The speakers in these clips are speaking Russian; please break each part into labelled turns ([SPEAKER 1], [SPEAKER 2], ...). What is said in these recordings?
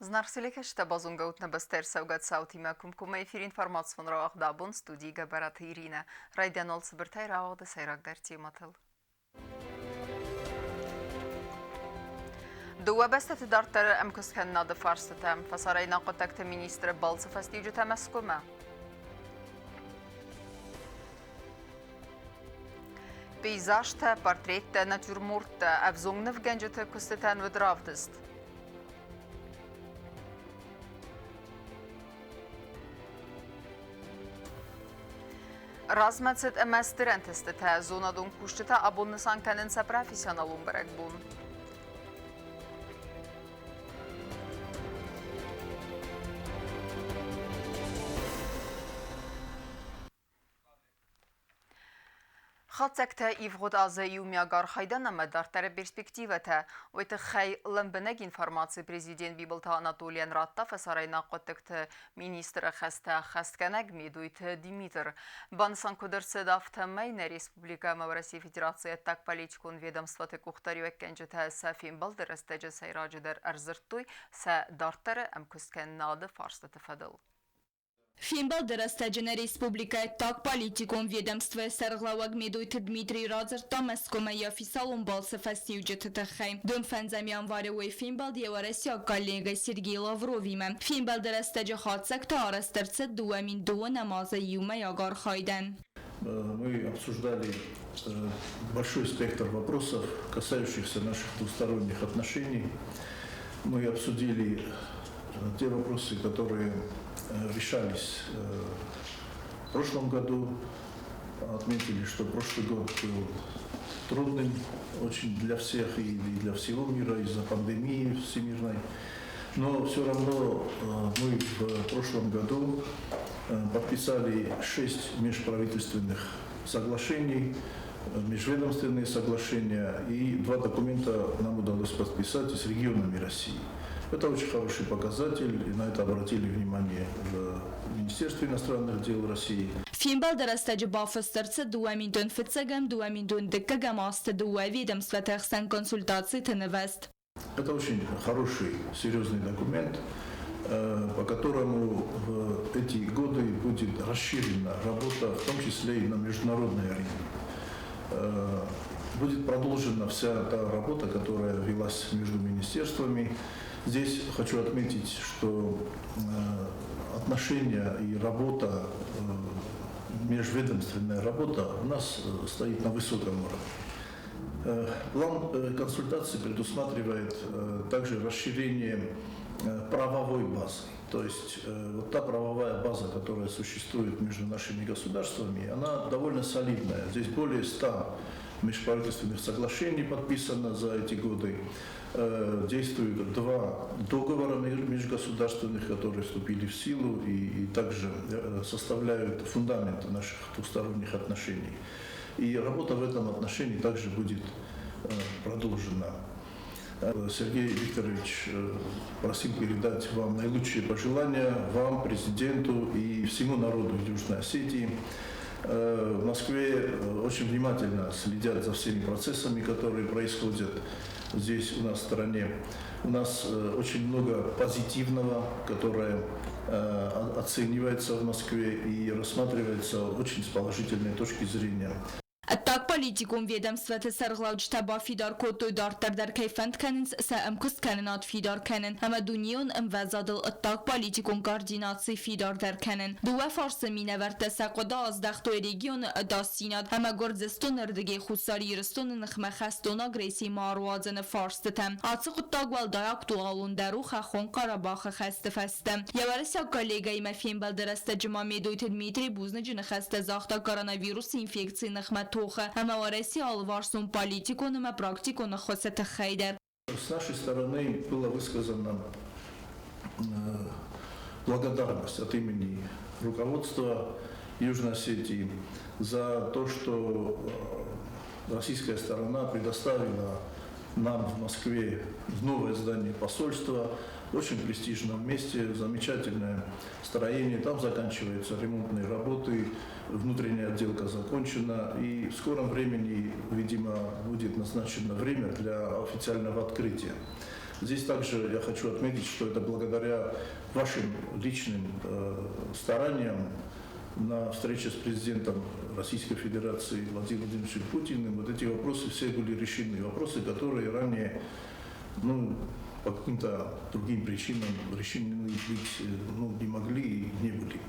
[SPEAKER 1] Знарсилike штабазунга утнабастер саугат саутима кумкума эфир информацион равах дабун студии габарат Ирина. Райдян ол сыбыртай равағды сайрак дәрти матыл. Дуа бәстәті дартары әмкүскен нады фарсытам. Фасарайна қотакты министрі балсы фастиюджу тәмәскума. Пейзажта, портретта, натюрмуртта, әвзуңны в гәнжеті күстетән выдравдыст. Размацет әмәстірәнтісті тә зонадың күштіта абоннысан кәнінсә профессионалун бәрәк бұн. Хатсәкті ивғод азы юмягар хайдан амадартары перспективата. Ойты хай лымбінек информации президент Бибылта Анатолиян Ратта фасарайна қоттықты министрі хаста хастканag медуйты Димитр. Бансан кудырсы дафта майна Республика Россия Федерация так политикун ведомстваты кухтарю эккенжеті сафин балдырыстыжы сайрajıдар арзыртуй са дартары әмкүскен нады фарстыты фадыл.
[SPEAKER 2] Фимбал дырастаджина республика так политикум ведомства сарглаваг медуйты Дмитрий Радзер Томаскома и официалум балса фастиюджеты тахай. Дом фанзамян варевой фимбал деварасия коллега Сергей Лавровима. Фимбал дырастаджа хатсак та арастарца дуамин дуа намаза юма ягар хайдан.
[SPEAKER 3] Мы обсуждали большой спектр вопросов, касающихся наших двусторонних отношений. Мы обсудили те вопросы, которые решались в прошлом году. Отметили, что прошлый год был трудным очень для всех и для всего мира из-за пандемии всемирной. Но все равно мы в прошлом году подписали 6 межправительственных соглашений, межведомственные соглашения, и 2 документа нам удалось подписать с регионами России. Это очень хороший показатель, и на это обратили внимание в Министерстве иностранных дел России.
[SPEAKER 2] Фимбал дырастаджа бафастарца дуаминдон фицагам, дуаминдон деккагам аста дуа ведомства тахсан консультации теневест.
[SPEAKER 3] Это очень хороший, серьезный документ, по которому в эти годы будет расширена работа, в том числе и на международной арене. Будет продолжена вся та работа, которая велась между министерствами. Здесь хочу отметить, что отношения и работа, межведомственная работа у нас стоит на высоком уровне. План консультаций предусматривает также расширение правовой базы. То есть вот та правовая база, которая существует между нашими государствами, она довольно солидная. Здесь более 100 межправительственных соглашений подписано за эти годы. Действуют 2 договора межгосударственных, которые вступили в силу и также составляют фундамент наших двусторонних отношений. И работа в этом отношении также будет продолжена. Сергей Викторович просил передать вам наилучшие пожелания, вам, президенту и всему народу Южной Осетии. В Москве очень внимательно следят за всеми процессами, которые происходят здесь у нас в стране. У нас очень много позитивного, которое оценивается в Москве и рассматривается очень с положительной точки зрения.
[SPEAKER 2] Так политикум ведомства тесарглауч таба фидар котуй дартар дар кайфанд канинс са амкуст канинат фидар канин هما دنيون اموزادل اتاق политикум координации фидар дар канин دوه فارس مینور تساقدا از دختوی رگیون داستیناد هما گرزستون اردگی خودساری رستون نخمه خستونا گریسی ماروازن فارستتم آتسق اتاق والدایاک دوالون درو خخون قرباخ خست فستم یوارسیا کلیگای مفیم بلدرست جمع میدویت دمیتری بوزن جن خست زاختا کوروناویروس інфекции نخمه توخه هما وارسی алварсун политику нема практику на хосета хайдер.
[SPEAKER 3] С нашей стороны была высказана благодарность от имени руководства Южной Осетии за то, что российская сторона предоставила нам в Москве новое здание посольства, в очень престижном месте, замечательное строение. Там заканчиваются ремонтные работы, внутренняя отделка закончена, и в скором времени, видимо, будет назначено время для официального открытия. Здесь также я хочу отметить, что это благодаря вашим личным стараниям на встрече с президентом Российской Федерации Владимиром Владимировичем Путиным вот эти вопросы все были решены. Вопросы, которые ранее по каким-то другим причинам решены быть не могли и не были.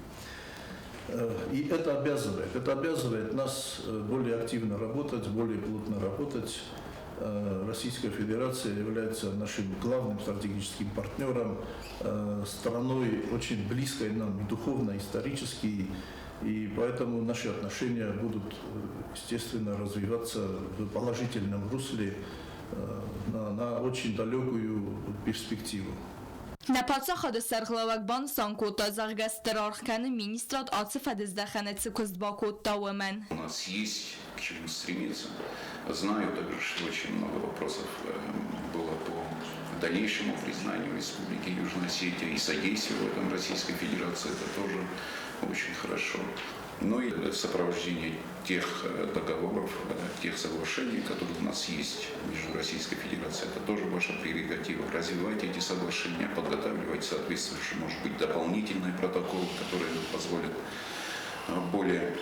[SPEAKER 3] И это обязывает нас более активно работать, более плотно работать. Российская Федерация является нашим главным стратегическим партнером, страной очень близкой нам и духовно, и исторически, и поэтому наши отношения будут, естественно, развиваться в положительном русле на очень далекую перспективу.
[SPEAKER 2] Напацախады сарғлавак бан санкота заргастрархканы министрат ацифады сдаханецы кустбакотта уэмен.
[SPEAKER 4] У нас есть к чему стремиться. Знаю также, что очень много вопросов было по дальнейшему признанию Республики Южная Осетия и содействию в этом Российской Федерации. Это тоже очень хорошо. Ну и сопровождение тех договоров, тех соглашений, которые у нас есть между Российской Федерацией, это тоже ваша прерогатива. Развивать эти соглашения, подготавливать соответствующие, может быть, дополнительные протоколы, которые позволят более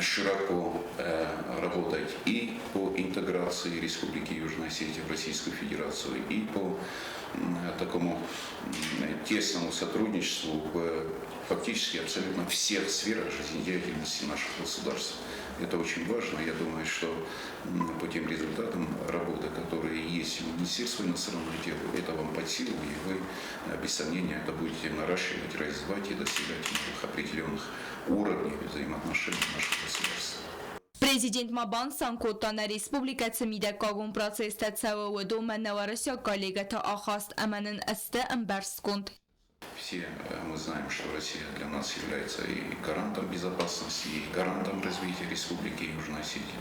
[SPEAKER 4] широко работать и по интеграции Республики Южная Осетия в Российскую Федерацию, и по такому тесному сотрудничеству в фактически абсолютно всех сферах жизнедеятельности наших государств. Это очень важно. Я думаю, что по тем результатам работы, которые есть в Министерстве иностранных дел, это вам под силу, и вы, без сомнения, это будете наращивать, развивать и достигать новых определенных уровней взаимоотношений наших государств.
[SPEAKER 2] Президент Мабан Санкоттана Республикасы Мидакагун процесста целого дома Новороссия коллегата Ахаст Аманын Эсте Амберскунд.
[SPEAKER 4] Все мы знаем, что Россия для нас является и гарантом безопасности, и гарантом развития Республики Южная Осетия.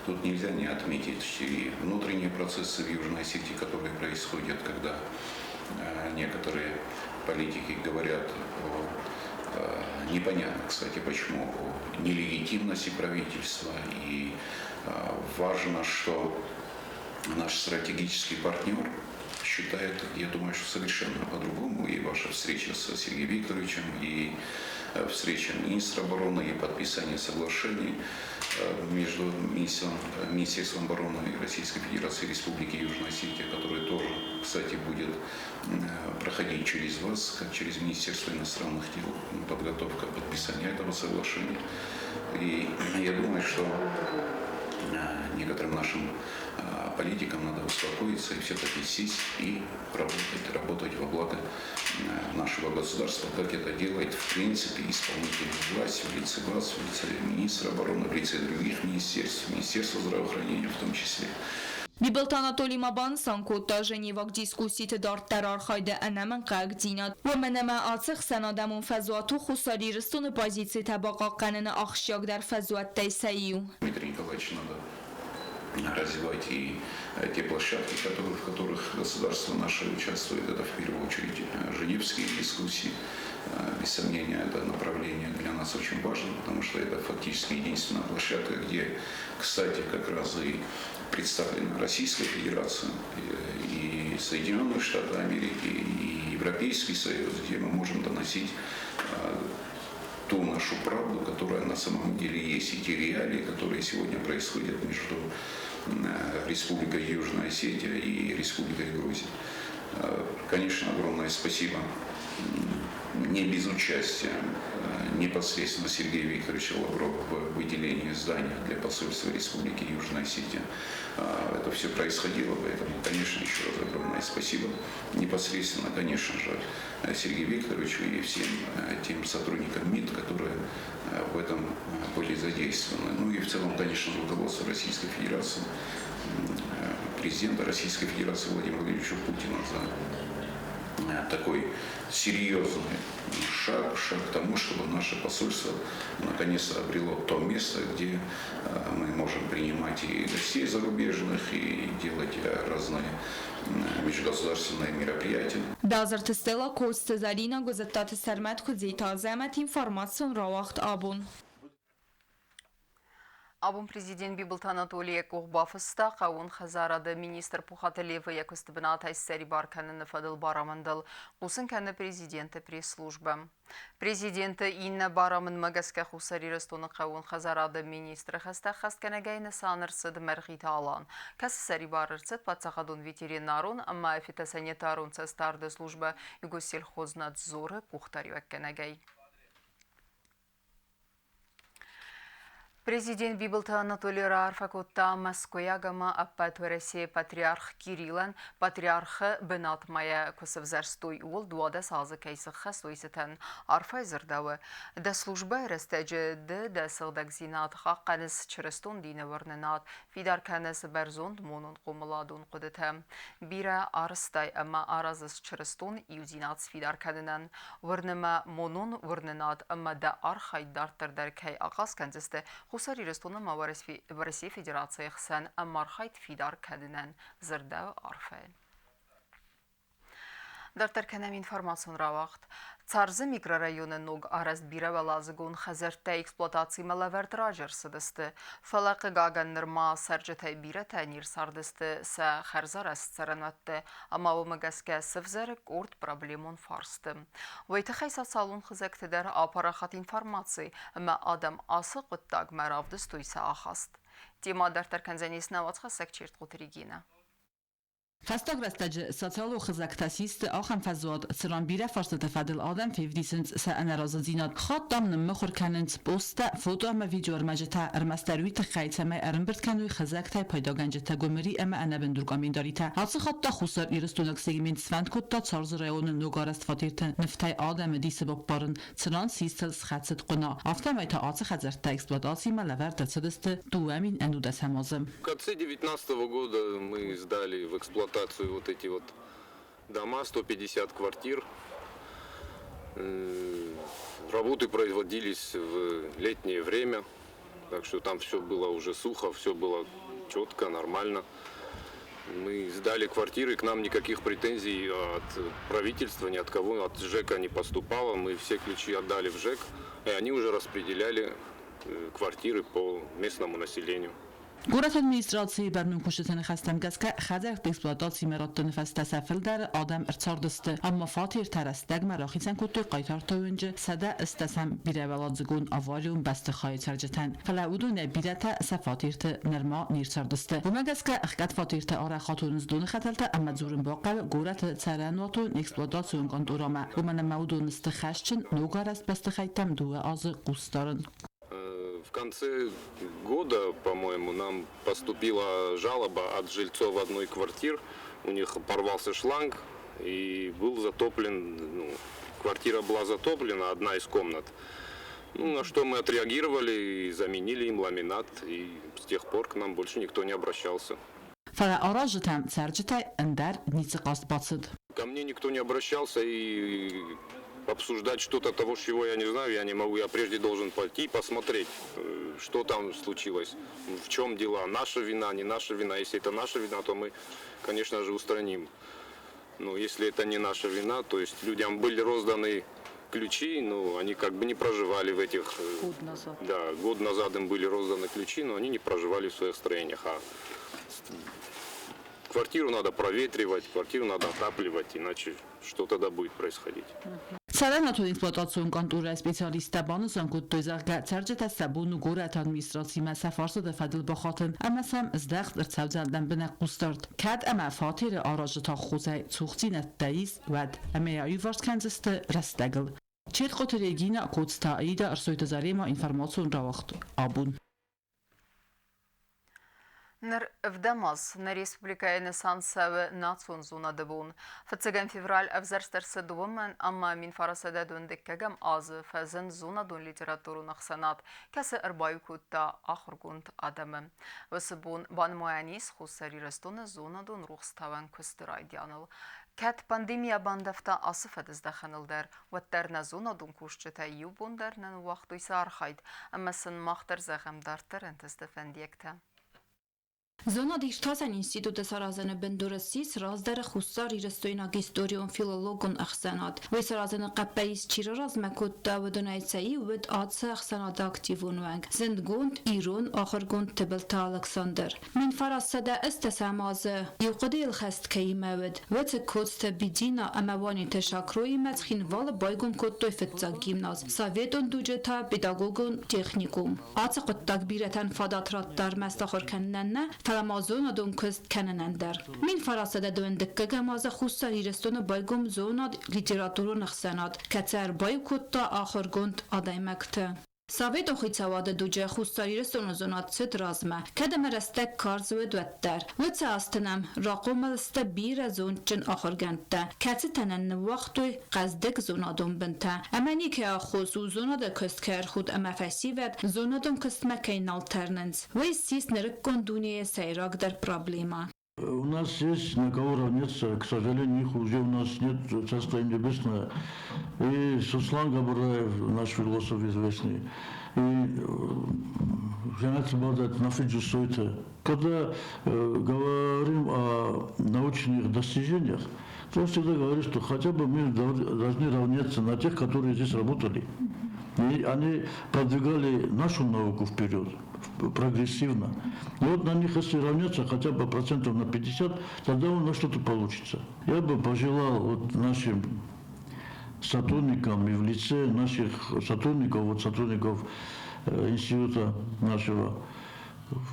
[SPEAKER 4] Тут нельзя не отметить и внутренние процессы в Южной Осетии, которые происходят, когда некоторые политики говорят о непонятно, кстати, почему, о нелегитимности правительства. И важно, что наш стратегический партнер считает, я думаю, что совершенно по-другому. И ваша встреча с Сергеем Викторовичем, и встреча министра обороны, и подписание соглашений между Министерством обороны Российской Федерации и Республики Южная Осетия, которое тоже, кстати, будет проходить через вас, как через Министерство иностранных дел, подготовка подписания этого соглашения. И я думаю, что некоторым нашим политикам надо успокоиться и все-таки сесть и работать во благо нашего государства, как это делает в принципе исполнительная власть в лице вас, в лице министра обороны, в лице других министерств, Министерства здравоохранения в том числе.
[SPEAKER 2] Бибелт Анатолий Мабан Санкотта Женевак дискусситы дартарар хайда анаман қагдинат. Ваменама ацық санадамун фазуату хусариристуны позиции табаqa қанына ахшяк дар фазуат тайсаю.
[SPEAKER 4] Дмитрий Николаевич, надо развивать и те площадки, в которых государство наше участвует. Это в первую очередь женевские дискуссии. Без сомнения, это направление для нас очень важно, потому что это фактически единственная площадка, где, кстати, как раз и представлена Российская Федерация, и Соединенные Штаты Америки, и Европейский Союз, где мы можем доносить ту нашу правду, которая на самом деле есть, и те реалии, которые сегодня происходят между Республикой Южная Осетия и Республикой Грузия. Конечно, огромное спасибо не без участия непосредственно Сергея Викторовича Лаврова в выделении здания для посольства Республики Южная Осетия. Это все происходило, поэтому, конечно, еще раз огромное спасибо. Непосредственно, конечно же, Сергею Викторовичу и всем тем сотрудникам МИД, которые в этом были задействованы. Ну и в целом, конечно, руководство Российской Федерации, президента Российской Федерации Владимира Владимировича Путина за такой серьезный шаг к тому, чтобы наше посольство наконец-то обрело то место, где мы можем принимать и гостей зарубежных, и делать разные межгосударственные мероприятия.
[SPEAKER 2] Дазарт Стелла Коста Зарина Гузаттат Сармат Худзей Тазамат информацион Равахт Абун.
[SPEAKER 1] Abun prezident Bibolt Anatoliya Qoğbafısta qavun xəzaradı ministr Puxatelevi yakustibinat əssəri barkanını fadıl baramandıl qusun kənə prezidenti press-служба. Prezidenti inne baramın magaska xusari rastonu qavun xəzaradı ministr xəstə xəstkənəgəyini sanırsıdı mərğita alan. Kəsəsəri barırsıd patsaxadun veterinarun, amma fitosanitarun cəstardı служба Югосельхознадзоры Пухтарю əkkənəgəy. Президент Биболта Анатолий Рарфакотта Москоягама аппат Россия патриарх Кириллан патриархы бынатмая косовзарстой ул дуада сазы кейсы хасойсетен арфайзырдавы. Да служба растеджеды да сылдакзинат хаққаныс чырыстон дина варненат фидар каныс барзонд монун қомыладун қудыты. Бира арыстай ама аразыс чырыстон иузинат фидар канынан варнема монун варненат ама да архайдартырдар кей ағас канзісті Хусари Рестонама в России Федерации Хсан Амархайт Фидар Кадинен Зердау Арфен. Дартарканам информацион равахт. Царзы микрорайоны ног араст бира валазыгун хазарта эксплуатации малаверт раджарсыдысты. Фалақы гаган нырма сарджатай бира танир сардысты са харзараст царанатты. Ама вымагаске сывзарык орд проблемон фарсты. Вайты хайса салун хызактыдар апарахат информации, ама адам асы қыттаг маравды стойса ахаст. Тема дартарканзанесна ватха сакчерт қутыригина.
[SPEAKER 2] Fastograstacı sosial xizaktasist axam fazod sıran bire farsata fadil adam fevdisins sa anarazı zinat xat damnın mıxur kanınt posta foto ama video armacıta armastaruy tıxaytama arınbırt kanuy xizaktay paydaganjata gömeri ama ana bendurgamin darita hatsı xatta xusar iristonak segment svant kotta çarzı rayonun nogarast fatirten niftay adam disi bokbarın sıran sistel sxatsit quna avtamayta atsı xazarta eksploatasi malaver datsadısты дуамин энуда самозым.
[SPEAKER 5] В конце 2019 года мы сдали в эксплуатацию вот эти вот дома, 150 квартир. Работы производились в летнее время, так что там все было уже сухо, все было четко, нормально. Мы сдали квартиры, к нам никаких претензий от правительства, ни от кого, от ЖЭКа не поступало. Мы все ключи отдали в ЖЭК, и они уже распределяли квартиры по местному населению.
[SPEAKER 2] Город администрации барнун кушетен хастам газка хазарт эксплуатации мераттын фастасафил дар адам ирцардысты. Amma fatir tərəstəg məraxitən kutu qaytarta öncə sədə istəsəm birəvəladzıqun avarium bəsti xayı tərcətən. Fələudu nə birətə səfatirtı nərma nirçardısты. Bu məqəskə əxqət fatirtə ara xatunuz donu xətəltə amma zurun baqal qorat çərənvatun eksploatasyon qandurama. Bu mənə məudunusты xəşçin nogarast bəsti xaytəm duə azı qustarın.
[SPEAKER 5] В конце года, по-моему, нам поступила жалоба от жильцов одной квартиры. У них порвался шланг и был затоплен, квартира была затоплена, одна из комнат. На что мы отреагировали и заменили им ламинат, и с тех пор к нам больше никто не обращался. Ко мне никто не обращался, и обсуждать что-то того, чего я не знаю, я не могу. Я прежде должен пойти и посмотреть, что там случилось, в чем дела, наша вина, не наша вина. Если это наша вина, то мы, конечно же, устраним. Но если это не наша вина, то есть людям были розданы ключи, но они как бы не проживали в этих... Год назад. Да, год назад им были розданы ключи, но они не проживали в своих строениях. А квартиру надо проветривать, квартиру надо отапливать, иначе что тогда будет происходить.
[SPEAKER 2] Սարանատուն էքսպլուատացիոն կանտուրը սպեցիալիստը բանուսան կուտոյզաղգա ծարջետա սաբուն ու գորատ administrացի մասա ֆարսը դեֆադիլ բոխատն ամասամ զդաղ դրցավձալդան բնակ ուստարդ կատ ամա ֆաթիրը արաժտա խուզայ ծուղցին ատտայիս վադ ամեյայու վարսքանձստը ռաստագլ չետ խոտերեգինա կոծտա այդա արսոյտը զարեմա ինվարմացիոն ռավախտ աբուն
[SPEAKER 1] В Дамас на республика Энесансавы национ зона дебун. Фацаган февраль авзарстарсы дуымен, амма мин фарасада дундеккагам азы фазын зона дун литературу нахсанат, касы арбаю кутта ахургунд адамы. Васыбун бан муанис хусари растуны зона дун рухставан кустырай дяныл. Кәт пандемия бандафта асыф әдіздәханылдар, ваттарна зона дун кушчыта юбундарнан уақтуйса архайд, амма сын мақтар зағамдартыр әнтізді фәндиекті.
[SPEAKER 2] Zona diştasan institute sarazene bendurasiz razdere xusar irstoyna historion filologon axsanat. Ve sarazene qappayis çiraraz mekut davodunaytsayi ved adsa axsanat aktivun vang. Zendgund İran axırgund tebelta Alexander. Min farasada istesamazı yuqdil xast kayimaved. Ve tekotste bidina amavani teşakroyi metxin vala baygun kottoy fetsak gimnaz. Soveton dujeta pedagogon texnikum. Adsa qottak bireten fadatrattar mestaxorkennenne Amazona don köst kenenender. Min farasada döndük gamazı xussa irestonu baygum zona literaturun xsanat. Katar baykutta axırgund adaymakte. Sovet oxitsavada duje xussa irestonu zonat sedrazma. Kademerestek karzved vetter. Vetse astenam raqomalste bir zonçın axırgandta. Katsitenen vaqtoy qazdek zonadon binte. Amani ki axosu zonada köstker xud amafasivet zonadon köstmekeyn alternens. Ve sis nerikon duniye seyragder problema.
[SPEAKER 6] У нас есть на кого равняться, к сожалению, их уже у нас нет, Царство им небесное. И Суслан Габараев, наш философ известный, и Жанат Бадат, Нафиджу Сойта. Когда говорим о научных достижениях, то всегда говорю, что хотя бы мы должны равняться на тех, которые здесь работали. И они продвигали нашу науку вперед, прогрессивно. И вот на них, если равняться хотя бы процентов на 50, тогда у нас что-то получится. Я бы пожелал вот нашим сотрудникам и в лице наших сотрудников института нашего,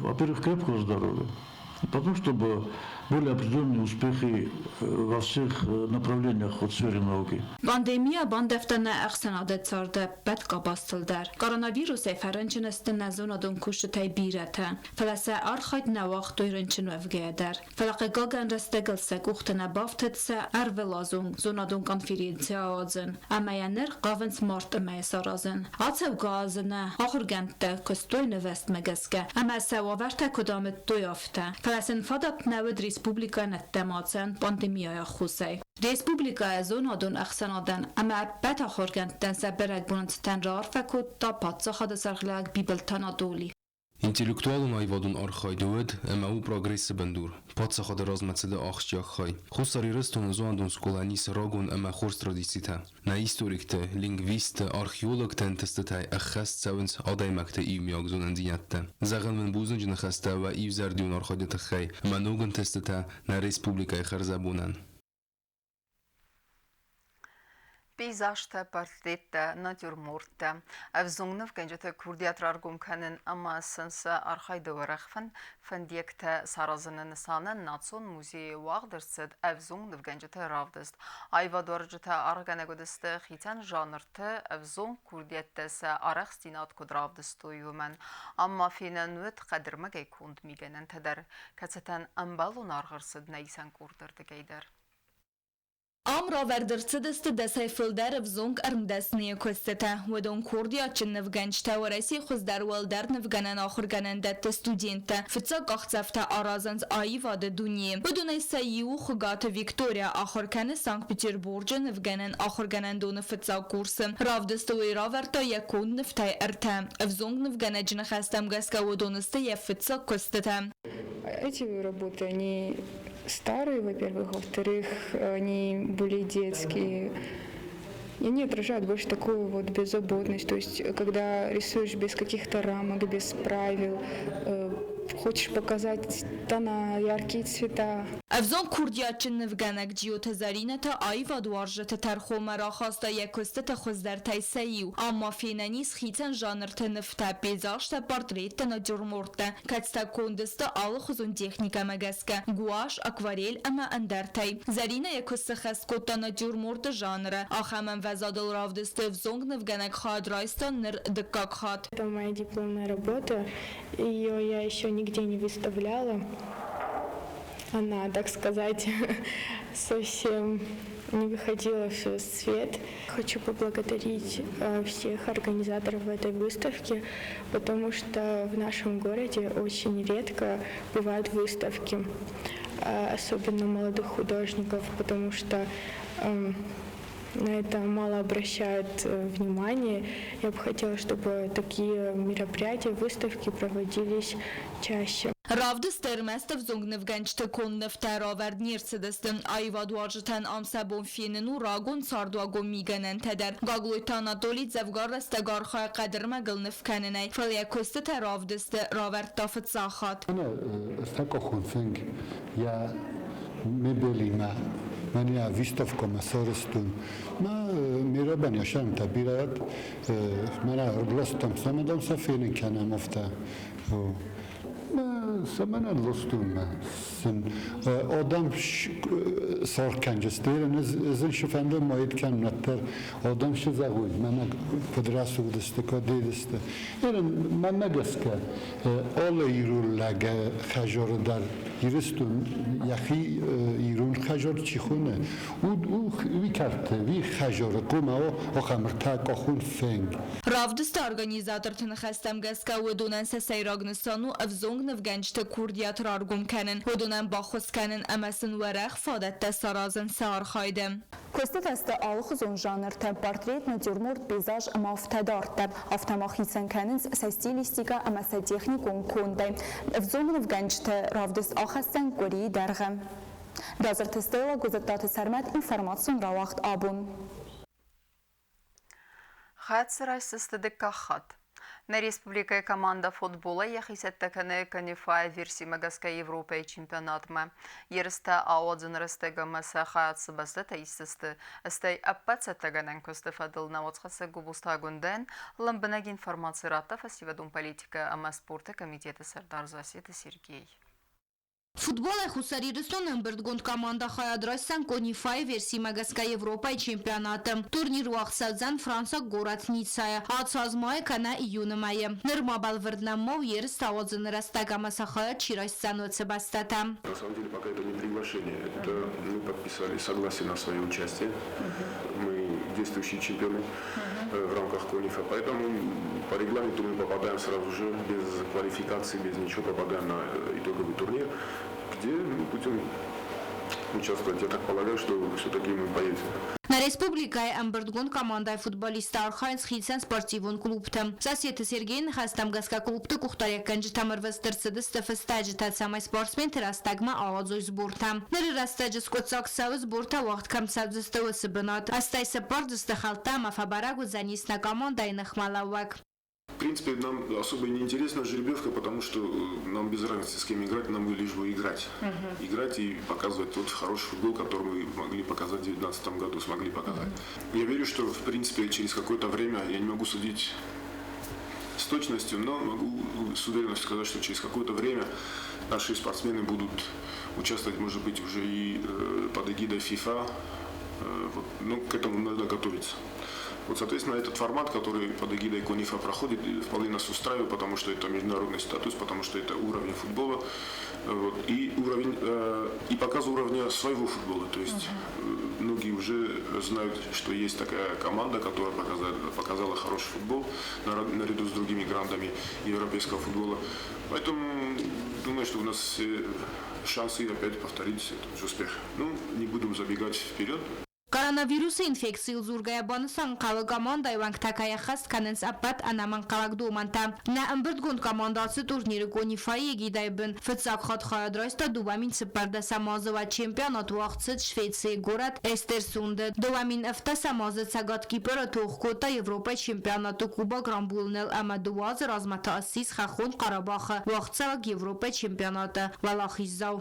[SPEAKER 6] во-первых, крепкого здоровья, и потом, чтобы были определенные успехи во всех направлениях в сфере науки.
[SPEAKER 2] Pandemiya bandeftene axsanadet sarde bedka bastılder. Koronavirus ferençinestine zonadon kuştay birete. Felase arxayt nevaq doyrençin evgeder. Felaqe gagan restegelsek uxtene baftetse ervelazun zonadon konferensiya azın. Amayaner qavens mart mesarazın. Atsev gazına axurgente kostoy nevest megeske. Ama sevaverte kodamet doyafte. Felasen fadat neved Respublika nettemacen pandemiyaya xusay. Respublika zonadon axsanadan ama beta xorgenten seberek bunten rar fekut ta patsa xadasarglag bibeltan adoli.
[SPEAKER 7] Ինտելեկտուալն այվադուն արխայդուեդ MAU progressi bendur. Patsa xada razmetsede axçyak xay. Xusari reston zoandun skolani saragon ama xors tradisita. Na historikte, lingviste, archeologte testete axast savens adaymakte ivmiag zonandiyette. Zagan men buzunjn xasta va ivzardiun arxaydete xay. Manogan testete na respublika xarzabunan.
[SPEAKER 1] Peyzajte, portrette, natürmorte. Evzongnev gencete kurdiyat rargum kanin ama sense arxayda varaxfen fendiyekte sarazının sanen natson muzeyi vağdırsid evzongnev gencete ravdist. Ayva dorjete arganegodiste xiten janrte evzong kurdiyette se araxstinat kudravdistu yumen. Ama finanuet qadirmegey kund migenen teder. Katseten ambalun argırsid neysen kurdırdı geyder.
[SPEAKER 2] Amra verdirtsidist desay filder vzong armdesniye kostete. Wedon kurdiya çin nevgençte veresi xuzdar welder nevgenen axurgenen dette studente. Fitsak axtsefte arazens ayivade dunye. Wedon sayiu xugate Victoria axurkene Sankt Peterburg'e nevgenen axurgenen donu fitsak kursim. Ravdistu ve raverta yakun neftay erte. Vzong nevgene jine xestem geske wedoniste ye fitsak kostete.
[SPEAKER 8] Эти работы, они старые, во-первых, во-вторых, они более детские. И они отражают больше такую вот беззаботность. То есть, когда рисуешь без каких-то рамок, без правил, хочешь показать тона, яркие цвета.
[SPEAKER 2] Evzon Kurdiya çin nevgenek ciyotezarînete ayva duarjete terxomera xasta yekostete xuzdertay seyiw. Ama fênenîs xîten janrte nifte pêzaşte portrête natürmorte. Ketste kondiste alı xuzun teknîke megeske. Guaş, akvarel ama endertay. Zarîne yekoste xestkota natürmorte janre. Axemen vezadil ravdiste evzong nevgenek xadraysta nir dikkak xat.
[SPEAKER 8] Это моя дипломная работа. Ее я еще нигде не выставляла. Она, так сказать, совсем не выходила в свет. Хочу поблагодарить всех организаторов этой выставки, потому что в нашем городе очень редко бывают выставки, особенно молодых художников, потому что на это мало обращают внимание. Я бы хотела, чтобы такие мероприятия, выставки проводились чаще.
[SPEAKER 2] Ravdistır məstəv zongnev gəncdə konnev təravərd nirsidistin ayvad vajitən amsabon fininu ragon sarduagon migənən tədər. Qagloyta Anatoli zəvgar rəstəgar xay qədir məgıl nifkəninəy. Fəlyə köstə təravdisti ravərd dafıt zaxat.
[SPEAKER 9] Stako xunfeng ya mebelima. من یا ویستوف کمسارستون ما میرابن یاشم تبیرات من ارگلستم سمدم سفینی کنم افته سمن لستون سن آدم سارکنجستیرن ازن شفنده ماید کن نتر آدم شزاوید من پدرسو دسته کدی دسته من نگست که آل ایرون لگه خجار در ایرستون یخی ایرون خجار چی خونه او وی کرده وی خجار قومه و خمرتاک آخون فنگ
[SPEAKER 2] Ravdist organizator tınıxəstəm qəska udunən səsəyraqnıstanu əvzongnıv gəncdə kurdiyyat rargumkənin udunən baxuskənin əməsin vərəx fadətdə sarazın sağırxaydı.
[SPEAKER 10] Көсті тәсті алық зон жанр тәм портрет, натюрморт, пейзаж мафтадарты. Автомахисен кәнінс сә стилистика әмәсә техникон кондай. Взонғын вгәнчті равдыс ахастен көрей дәрғі. Дазыр тестела гүзеттаты сәрмәт информацион равақт абун.
[SPEAKER 1] Хат сырайсысты декахат. На республика команда футбола яхисеттекene канифай версии Магаска Европа и чемпионатма. Ерста аодзын растега маса хаятсы басты таистысты. Астай аппацаттаганан көстефадыл наводхасы губустагунден ламбынаг информации рата фастивадун политика ама спорта комитета Сардар Засеты Сергей.
[SPEAKER 2] Футбола хусарирыстон ымбырдгунд команда хаядрайсан конифай версии Магаска Европа и чемпионатом. Турнир уақсадзан Франса город Ницая. Ацазмай кана июнымайы. Нырмабал вырднамов ерст аодзын растагама сахая чирайсан оцебастата.
[SPEAKER 11] На самом деле пока это не приглашение. Это мы подписали согласие на свое участие. Мы действующие чемпионы в рамках конифа. Поэтому по регламенту мы попадаем сразу же без квалификации, без ничего, попадаем на итоговый турнир, где мы будем участвовать. Я так полагаю, что все-таки мы поедем.
[SPEAKER 2] На республикай Амбердгон командой футболиста Архайнс Хитсен спортивон клубтым. Засеты Сергейн хастам гаска клубты кухтарек канжи тамырвестырсыды стафыстаджи татсамай спортсмен терастагма аладзой сбурта. Ныры растаджи скотсак савы сбурта вақт камсадзысты сыбынат. Астайсы пардысты халта мафабарагу занисна командой нахмалавак.
[SPEAKER 11] В принципе, нам особо не интересна жеребьевка, потому что нам без разницы, с кем играть, нам лишь бы играть. Играть и показывать тот хороший футбол, который мы могли показать в 2019 году, смогли показать. Я верю, что, в принципе, через какое-то время, я не могу судить с точностью, но могу с уверенностью сказать, что через какое-то время наши спортсмены будут участвовать, может быть, уже и под эгидой FIFA. Вот, ну, к этому надо готовиться. Вот, соответственно, этот формат, который под эгидой конифа проходит, вполне нас устраивает, потому что это международный статус, потому что это уровень футбола вот, и уровень и показ уровня своего футбола. То есть многие уже знают, что есть такая команда, которая показала хороший футбол наряду с другими грандами европейского футбола. Поэтому думаю, что у нас все шансы опять повторить этот же успех. Ну, не будем забегать вперед.
[SPEAKER 2] Koronavirusi infeksiya zurgayabanisan qalı komanda ivank takaya xast kanens apat anaman qalaq dumanta. Na ımbırtgund komandası turniri konifai gidaybın. Fıtsak xat xayadraysta duvamin sıparda samazı ve çempionat vaqtsit Şvetsiya gorat Estersunded. Duvamin efta samazı sagat kipera toxkota Evropa çempionatı Kuba Grambulnel ama duvaz razmata assis xaxun Qarabaxı vaqtsalak Evropa çempionatı valaxizzav.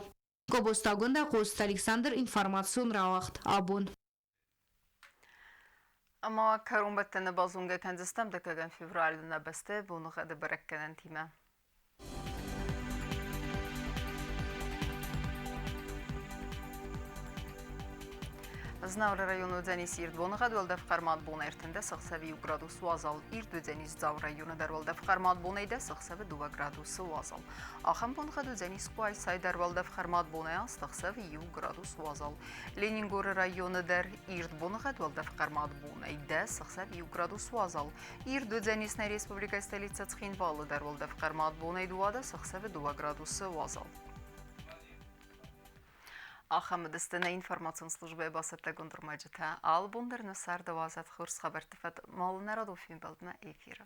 [SPEAKER 2] Kobostagunda Qost Alexander informasyon rawaqt abun.
[SPEAKER 1] Ama karumbattana bazunga kanzistam dakagan fevralina baste bunu qada barakkanan tima. Знавра району Дзанис Ирдвоныға дөлдәф қармат болна әртінде сықсави градусы уазал. Ирду Дзанис Зав району дәрвалдәф қармат болнайда сықсави 2 градусы уазал. Ахам болныға Дзанис Қуай сай дәрвалдәф қармат болная сықсави 2 градусы уазал. Ленингоры району дәр Ирдвоныға дөлдәф қармат болнайда сықсави 2 градусы уазал. Ирду Дзанисна республика столица Цхинвалы дәрвалдәф қармат болнайда уада сықсави 2 градусы уазал. Ахамдыстына информацион службы басытта гундурмаджыта ал бундарны сарды вазат хурс хабар тифат малын народу фильм балдына эфиры.